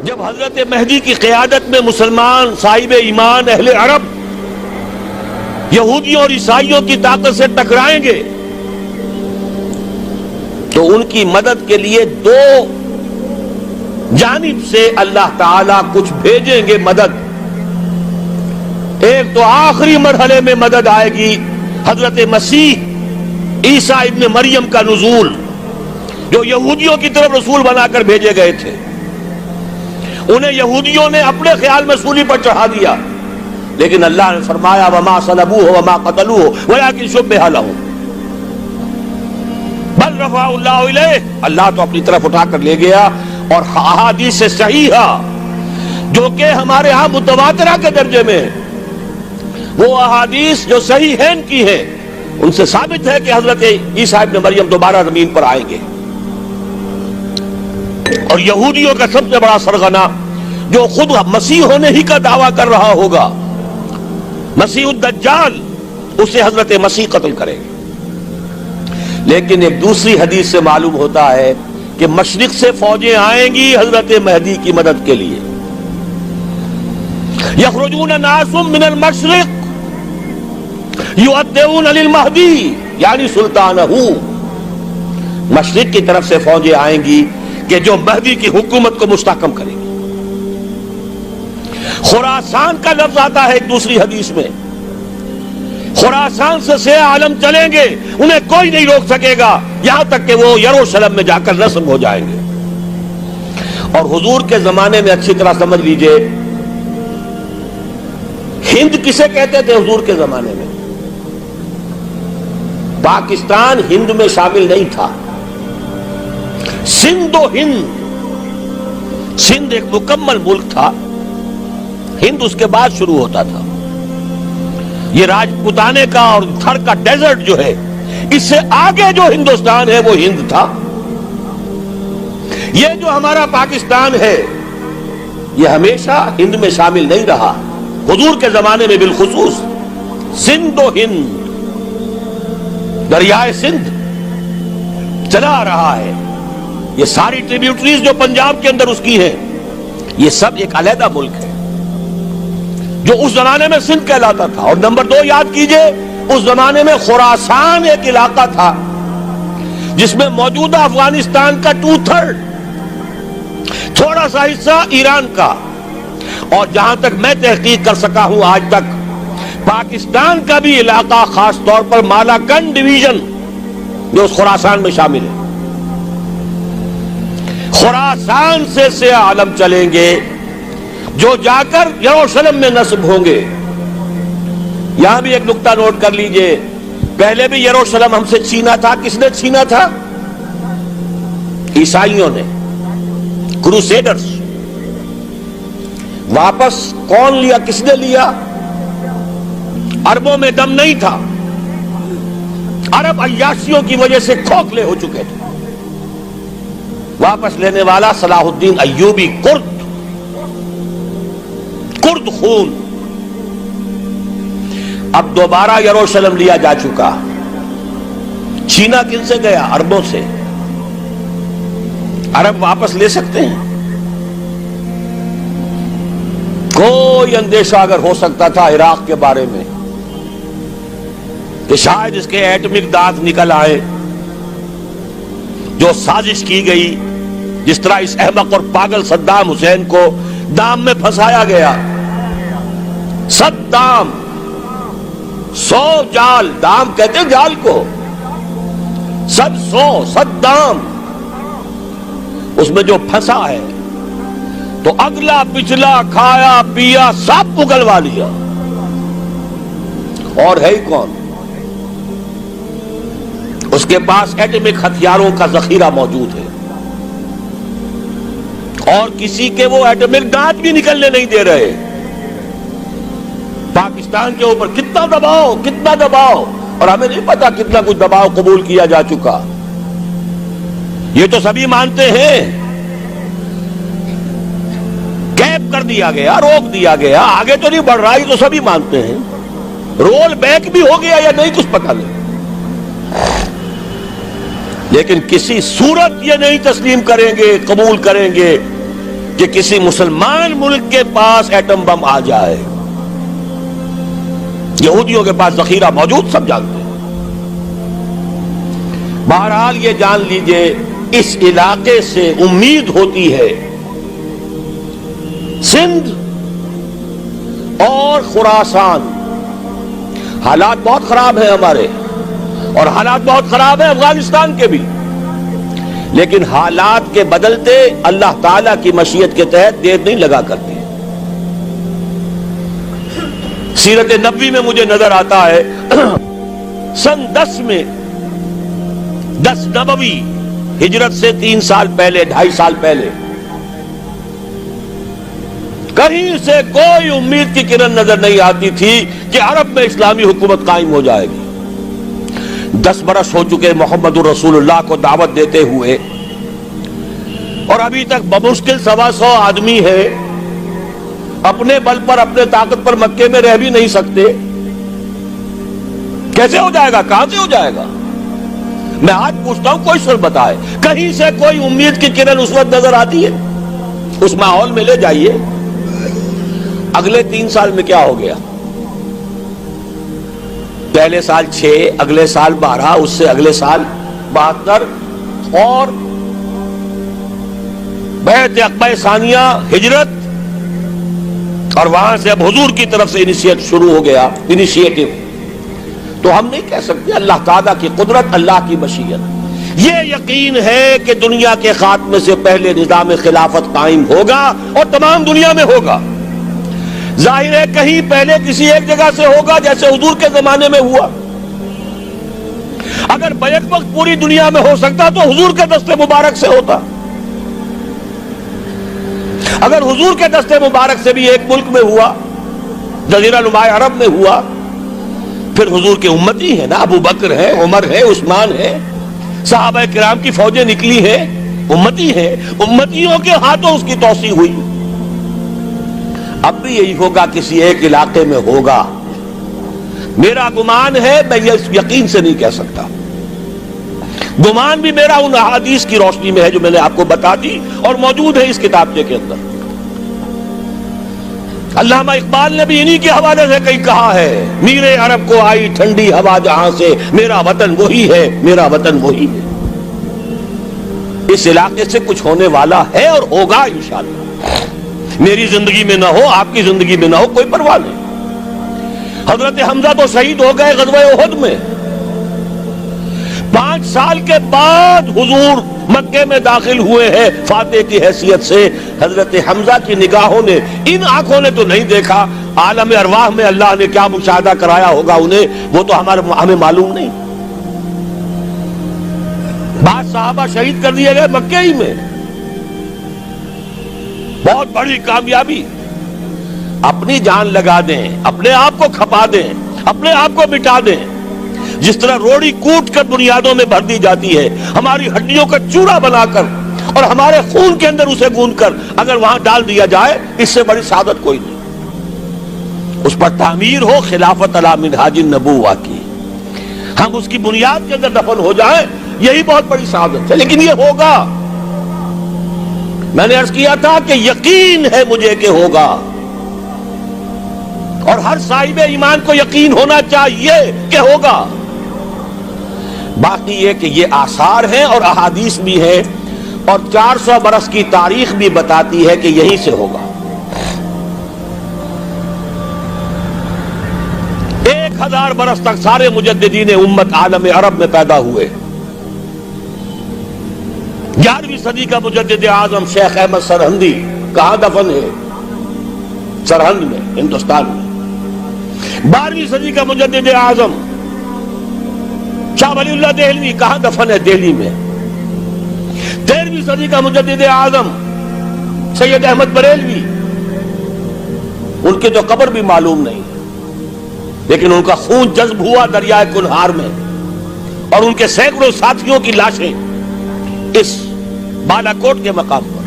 جب حضرت مہدی کی قیادت میں مسلمان صاحب ایمان اہل عرب یہودیوں اور عیسائیوں کی طاقت سے ٹکرائیں گے تو ان کی مدد کے لیے دو جانب سے اللہ تعالیٰ کچھ بھیجیں گے مدد. ایک تو آخری مرحلے میں مدد آئے گی حضرت مسیح عیسیٰ ابن مریم کا نزول، جو یہودیوں کی طرف رسول بنا کر بھیجے گئے تھے. انہیں یہودیوں نے اپنے خیال میں سولی پر چڑھا دیا، لیکن اللہ نے فرمایا وما صلبوہ وما قتلوہ ولکن شبہ لہم بل رفعہ اللہ الیہ. اللہ تو اپنی طرف اٹھا کر لے گیا. اور احادیث صحیحہ جو کہ ہمارے ہاں متواترہ کے درجے میں، وہ احادیث جو صحیحین کی ہیں، ان سے ثابت ہے کہ حضرت عیسیٰ ابن مریم دوبارہ زمین پر آئیں گے. اور یہودیوں کا سب سے بڑا سرغنہ جو خود مسیح ہونے ہی کا دعویٰ کر رہا ہوگا، مسیح الدجال، اسے حضرت مسیح قتل کرے گے. لیکن ایک دوسری حدیث سے معلوم ہوتا ہے کہ مشرق سے فوجیں آئیں گی حضرت مہدی کی مدد کے لیے. یخرجون ناس من المشرق یؤدون للمہدی یعنی سلطانہ. مشرق کی طرف سے فوجیں آئیں گی کہ جو مہدی کی حکومت کو مستحکم کریں گی. خراسان کا لفظ آتا ہے ایک دوسری حدیث میں. خراسان سے سیاہ عالم چلیں گے، انہیں کوئی نہیں روک سکے گا یہاں تک کہ وہ یروشلم میں جا کر رسم ہو جائیں گے. اور حضور کے زمانے میں اچھی طرح سمجھ لیجئے، ہند کسے کہتے تھے حضور کے زمانے میں؟ پاکستان ہند میں شامل نہیں تھا. سندھ و ہند، سندھ ایک مکمل ملک تھا، ہند اس کے بعد شروع ہوتا تھا. یہ راجپوتانے کا اور تھر کا ڈیزرٹ جو ہے، اس سے آگے جو ہندوستان ہے وہ ہند تھا. یہ جو ہمارا پاکستان ہے یہ ہمیشہ ہند میں شامل نہیں رہا. حضور کے زمانے میں بالخصوص سندھ و ہند، دریائے سندھ چلا آ رہا ہے. یہ ساری ٹریبیوٹریز جو پنجاب کے اندر اس کی ہیں، یہ سب ایک علیحدہ ملک ہے جو اس زمانے میں سندھ کہلاتا تھا. اور نمبر 2 یاد کیجئے، اس زمانے میں خراسان ایک علاقہ تھا جس میں موجودہ افغانستان کا 2/3، تھوڑا سا حصہ ایران کا، اور جہاں تک میں تحقیق کر سکا ہوں آج تک پاکستان کا بھی علاقہ، خاص طور پر مالاکنڈ ڈویژن جو اس خراسان میں شامل ہے. خراسان سے سیاہ عالم چلیں گے جو جا کر یروشلم میں نصب ہوں گے. یہاں بھی ایک نقطہ نوٹ کر لیجئے، پہلے بھی یروشلم ہم سے چھینا تھا. کس نے چھینا تھا؟ عیسائیوں نے، کروسیڈرز. واپس کون لیا؟ کس نے لیا؟ عربوں میں دم نہیں تھا، عرب عیاشیوں کی وجہ سے کھوکھلے ہو چکے تھے. واپس لینے والا صلاح الدین ایوبی، کرد خون. اب دوبارہ یروشلم لیا جا چکا. چھینا کن سے گیا؟ عربوں سے. عرب واپس لے سکتے ہیں؟ کوئی اندیشہ اگر ہو سکتا تھا عراق کے بارے میں کہ شاید اس کے ایٹمک دانت نکل آئے، جو سازش کی گئی، جس طرح اس احمق اور پاگل صدام حسین کو دام میں پھنسایا گیا. صدام 100 جال، دام کہتے ہیں جال کو، 100 صدام، اس میں جو پھنسا ہے تو اگلا پچھلا کھایا پیا سب اگلوا لیا. اور ہے ہی کون؟ اس کے پاس ایٹمک ہتھیاروں کا ذخیرہ موجود ہے، اور کسی کے وہ ایٹمک دانت بھی نکلنے نہیں دے رہے. پاکستان کے اوپر کتنا دباؤ، اور ہمیں نہیں پتا کتنا کچھ دباؤ قبول کیا جا چکا. یہ تو سبھی مانتے ہیں. کیپ کر دیا گیا، روک دیا گیا، آگے تو نہیں بڑھ رہا، یہ تو سبھی مانتے ہیں. رول بیک بھی ہو گیا یا نہیں کچھ پتہ نہیں. لیکن کسی صورت یہ نہیں تسلیم کریں گے، قبول کریں گے کہ کسی مسلمان ملک کے پاس ایٹم بم آ جائے. یہودیوں کے پاس ذخیرہ موجود، سب جانتے ہیں. بہرحال یہ جان لیجئے اس علاقے سے امید ہوتی ہے سندھ اور خراسان. حالات بہت خراب ہیں ہمارے، اور حالات بہت خراب ہیں افغانستان کے بھی، لیکن حالات کے بدلتے اللہ تعالیٰ کی مشیت کے تحت دیر نہیں لگا کرتے. سیرت نبوی میں مجھے نظر آتا ہے سن 10 میں 10 نبوی ہجرت سے 3 سال پہلے، 2.5 سال پہلے، کہیں سے کوئی امید کی کرن نظر نہیں آتی تھی کہ عرب میں اسلامی حکومت قائم ہو جائے گی. 10 برس ہو چکے محمد الرسول اللہ کو دعوت دیتے ہوئے، اور ابھی تک بمشکل 125 آدمی ہے. اپنے بل پر، اپنے طاقت پر مکے میں رہ بھی نہیں سکتے. کیسے ہو جائے گا؟ کہاں سے ہو جائے گا؟ میں آج پوچھتا ہوں، کوئی سر بتائے. کہیں سے کوئی امید کی کرن اس وقت نظر آتی ہے؟ اس ماحول میں لے جائیے. اگلے 3 سال میں کیا ہو گیا؟ پہلے سال 6، اگلے سال 12، اس سے اگلے سال 72، اور بیعت عقبہ ثانیہ، ہجرت، اور وہاں سے اب حضور کی طرف سے انیشیٹ شروع ہو گیا، انیشیٹو. تو ہم نہیں کہہ سکتے اللہ تعالیٰ کی قدرت، اللہ کی مشیت. یہ یقین ہے کہ دنیا کے خاتمے سے پہلے نظام خلافت قائم ہوگا، اور تمام دنیا میں ہوگا. ظاہر ہے کہیں پہلے کسی ایک جگہ سے ہوگا، جیسے حضور کے زمانے میں ہوا. اگر بیک وقت پوری دنیا میں ہو سکتا تو حضور کے دست مبارک سے ہوتا. اگر حضور کے دست مبارک سے بھی ایک ملک میں ہوا، جزیرہ نما عرب میں ہوا، پھر حضور کے امتی ہیں نا، ابو بکر ہے، عمر ہے، عثمان ہے، صحابہ کرام کی فوجیں نکلی ہیں، امتی ہیں. امتیوں کے ہاتھوں اس کی توسیع ہوئی. اب بھی یہی ہوگا، کسی ایک علاقے میں ہوگا. میرا گمان ہے، میں یہ یقین سے نہیں کہہ سکتا. گمان بھی میرا ان احادیث کی روشنی میں ہے جو میں نے آپ کو بتا دی اور موجود ہے اس کتابچے کے اندر. علامہ اقبال نے بھی انہی کے حوالے سے کہیں کہا ہے، میرے عرب کو آئی ٹھنڈی ہوا جہاں سے، میرا وطن وہی ہے، میرا وطن وہی ہے. اس علاقے سے کچھ ہونے والا ہے اور ہوگا انشاءاللہ. میری زندگی میں نہ ہو، آپ کی زندگی میں نہ ہو، کوئی پرواہ نہیں. حضرت حمزہ تو شہید ہو گئے غزوہ احد میں. 5 سال کے بعد حضور مکے میں داخل ہوئے ہیں فاتح کی حیثیت سے. حضرت حمزہ کی نگاہوں نے، ان آنکھوں نے تو نہیں دیکھا، عالم ارواح میں اللہ نے کیا مشاہدہ کرایا ہوگا انہیں، وہ تو ہمیں معلوم نہیں. بعض صحابہ شہید کر دیے گئے مکے ہی میں. بہت بڑی کامیابی. اپنی جان لگا دیں، اپنے آپ کو کھپا دیں، اپنے آپ کو مٹا دیں. جس طرح روڑی کوٹ کر بنیادوں میں بھر دی جاتی ہے، ہماری ہڈیوں کا چورا بنا کر اور ہمارے خون کے اندر اسے گوندھ کر اگر وہاں ڈال دیا جائے، اس سے بڑی سعادت کوئی نہیں. اس پر تعمیر ہو خلافت علی منہاج النبوہ کی، ہم اس کی بنیاد کے اندر دفن ہو جائیں، یہی بہت بڑی سعادت ہے. لیکن یہ ہوگا. میں نے عرض کیا تھا کہ یقین ہے مجھے کہ ہوگا، اور ہر صاحب ایمان کو یقین ہونا چاہیے کہ ہوگا. باقی یہ کہ یہ آثار ہیں اور احادیث بھی ہیں، اور 400 برس کی تاریخ بھی بتاتی ہے کہ یہیں سے ہوگا. 1000 برس تک سارے مجددین امت عالم عرب میں پیدا ہوئے. 11ویں صدی کا مجدد اعظم شیخ احمد سرہندی کہاں دفن ہے؟ سرہند میں، ہندوستان میں. 12ویں صدی کا مجدد اعظم شاہ ولی اللہ دہلوی کہاں دفن ہے؟ دہلی میں. 13ویں صدی کا مجدد اعظم سید احمد بریلوی، ان کی تو قبر بھی معلوم نہیں، لیکن ان کا خون جذب ہوا دریائے کنہار میں، اور ان کے سینکڑوں ساتھیوں کی لاشیں اس بالا کوٹ کے مقام پر.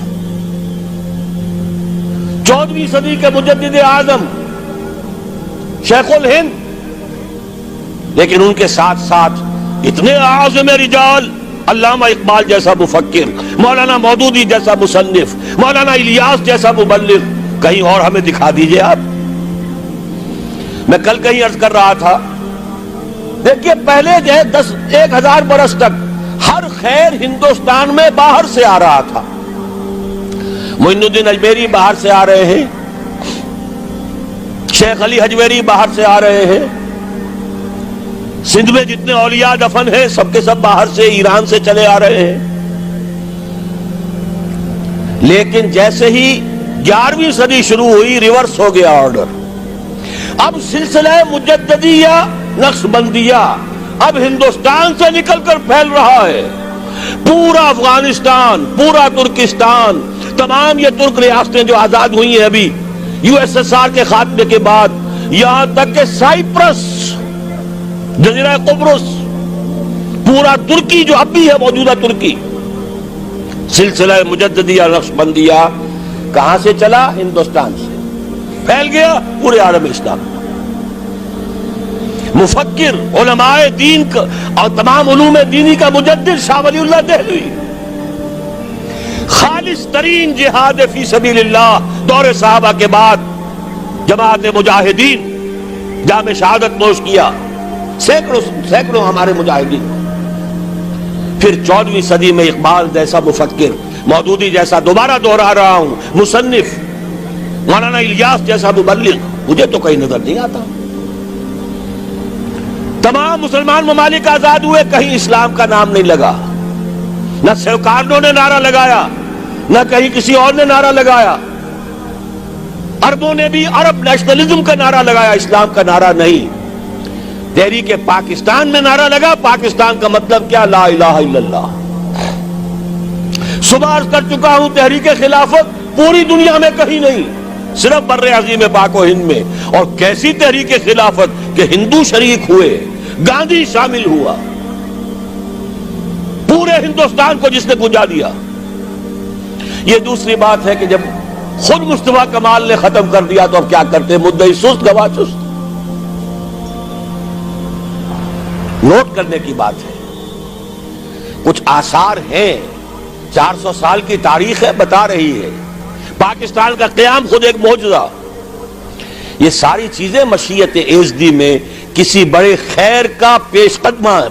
14ویں صدی کے مجدد اعظم شیخ الہند، لیکن ان کے ساتھ ساتھ اتنے اعظم رجال علامہ اقبال جیسا مفکر، مولانا مودودی جیسا مصنف، مولانا الیاس جیسا مبلغ کہیں اور ہمیں دکھا دیجئے آپ۔ میں کل کہیں عرض کر رہا تھا، دیکھیے پہلے جو ہے 1000 برس تک ہر خیر ہندوستان میں باہر سے آ رہا تھا۔ معین الدین اجمیری باہر سے آ رہے ہیں، شیخ علی حجویری باہر سے آ رہے ہیں، سندھ میں جتنے اولیاء دفن ہیں سب کے سب باہر سے، ایران سے چلے آ رہے ہیں۔ لیکن جیسے ہی 11ویں صدی شروع ہوئی ریورس ہو گیا آرڈر۔ اب سلسلہ مجددیہ نقشبندیہ اب ہندوستان سے نکل کر پھیل رہا ہے۔ پورا افغانستان، پورا ترکستان، تمام یہ ترک ریاستیں جو آزاد ہوئی ہیں ابھی یو ایس ایس آر کے خاتمے کے بعد، یہاں تک کہ سائپرس، جزیرہ قبرص، پورا ترکی جو اب بھی ہے موجودہ ترکی، سلسلہ مجددیہ نقشبندیہ کہاں سے چلا؟ ہندوستان سے پھیل گیا پورے عالم اسلام۔ مفکر، علماء دین کا اور تمام علوم دینی کا مجدد شاہ ولی اللہ دہلوی، خالص ترین جہاد فی سبیل اللہ دور صحابہ کے بعد جماعت مجاہدین جام شہادت نوش کیا، سینکڑوں ہمارے مجاہدین۔ پھر 14ویں صدی میں اقبال جیسا مفکر، مودودی جیسا، دوبارہ دوہرا رہا ہوں، مصنف، مولانا الیاس جیسا مبلغ مجھے تو کہیں نظر نہیں آتا۔ تمام مسلمان ممالک آزاد ہوئے، کہیں اسلام کا نام نہیں لگا، نہ سرکاروں نے نعرہ لگایا، نہ کہیں کسی اور نے نعرہ لگایا۔ عربوں نے بھی عرب نیشنلزم کا نعرہ لگایا، اسلام کا نعرہ نہیں۔ تحریک پاکستان میں نعرہ لگا، پاکستان کا مطلب کیا؟ لا الہ الا اللہ۔ صبح عرض کر چکا ہوں، تحریک خلافت پوری دنیا میں کہیں نہیں، صرف بر عظیم پاک و ہند میں۔ اور کیسی تحریک خلافت کہ ہندو شریک ہوئے، گاندھی شامل ہوا، پورے ہندوستان کو جس نے گنجا دیا۔ یہ دوسری بات ہے کہ جب خود مصطفیٰ کمال نے ختم کر دیا تو اب کیا کرتے؟ مدعی سست گواہ چست۔ نوٹ کرنے کی بات ہے، کچھ آثار ہیں، 400 سال کی تاریخ ہے، بتا رہی ہے پاکستان کا قیام خود ایک معجزہ۔ یہ ساری چیزیں مشیت ایزدی میں کسی بڑے خیر کا پیش قدمہ ہے،